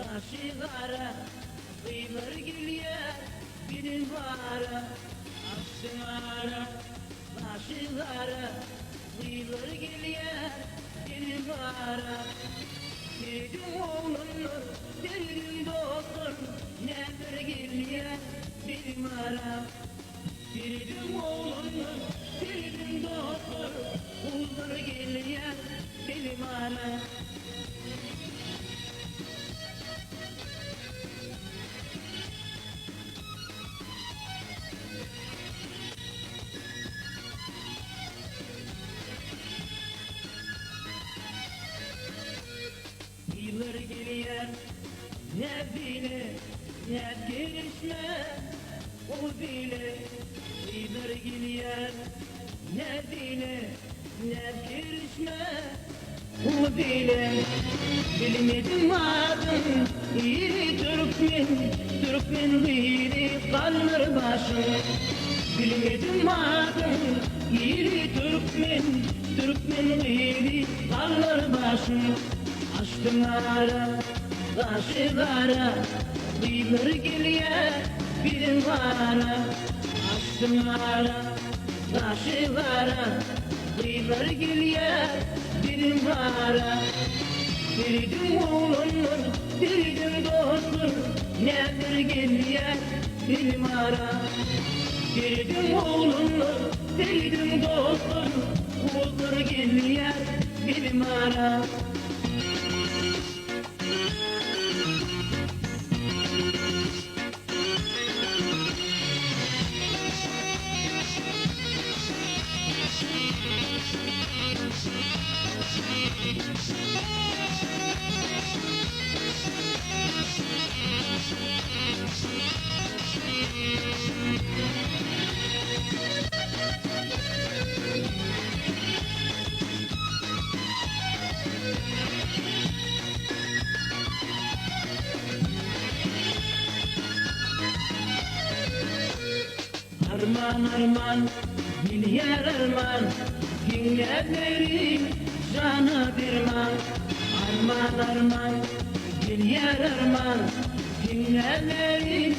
Aşıklara kıyılar geliyor bir bara aşklara aşıklara kıyılar geliyor bir bara dedim oğlum dedim doktor neler geliyor bir bara dedim oğlum dedim doktor kıyılar geliyor bir bara. Yıllar geliyor ne bile ne gelişme o bile. Yıllar geliyor ne bile ne gelişme o bile. Bilmedim adım iyi Türkmen gıyri kalır başım. Bilmedim adım iyi Türkmen gıyri kalır başım. Aşklara, aşıklara, kıyılar geliyor bir bara. Aşklara, aşıklara, kıyılar geliyor bir bara. Biridim oğlum, biridim dostum, neler geliyor bir bara. Biridim oğlum, biridim dostum, kızlar geliyor bir bara. Arman arman, milyar arman, dinlerim cana derman. Arman arman, milyar arman, dinlerim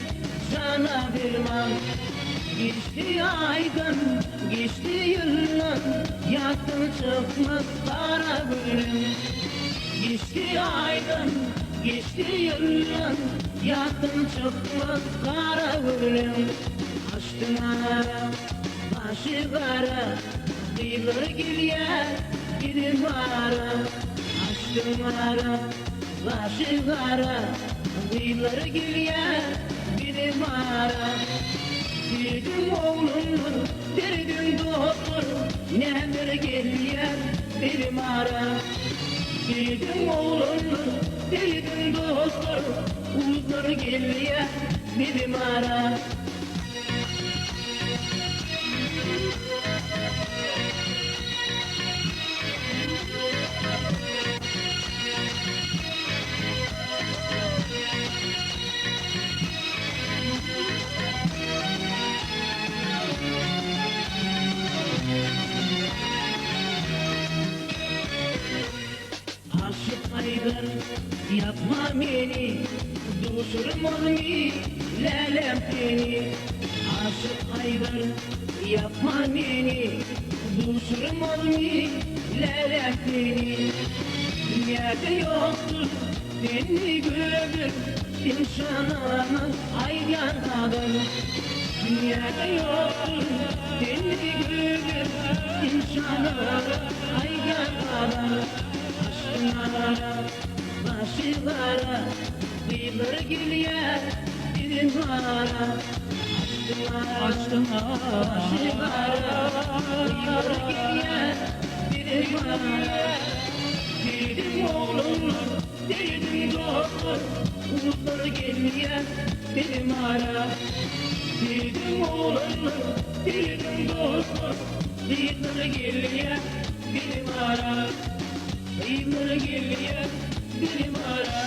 cana derman. Geçti aydan, geçti yıllar, yaktın çıkmaz kara gülüm. Geçti aydan, geçti yıllar, yaktın çıkmaz kara gülüm. Aşklara, aşıklara, kıyılar geliyor bir bara. Aşklara, aşıklara, kıyılar geliyor bir bara. Dedim oğlum, dedim doktor, neler geliyor bir bara. Dedim oğlum, dedim doktor, kızlar geliyor bir bara. Aşık Haydar yapma beni, düşürmez mi lelem seni. Aşık Haydar yapma beni, düşürmez mi lelem seni. Dünyada yoktur beni gördür insanana ayyan kadar. Dünyada yoktur beni gördür insanana ayyan kadar. Aşklara, aşıklara, kıyılar geliyor bir bara. Aşklara, aşıklara, kıyılar geliyor bir bara. Dedim oğlum, dedim doktor, kızlar geliyor bir bara. Dedim oğlum, dedim doktor, kızlar geliyor bir bara. Kıyılar geliyor bir bara.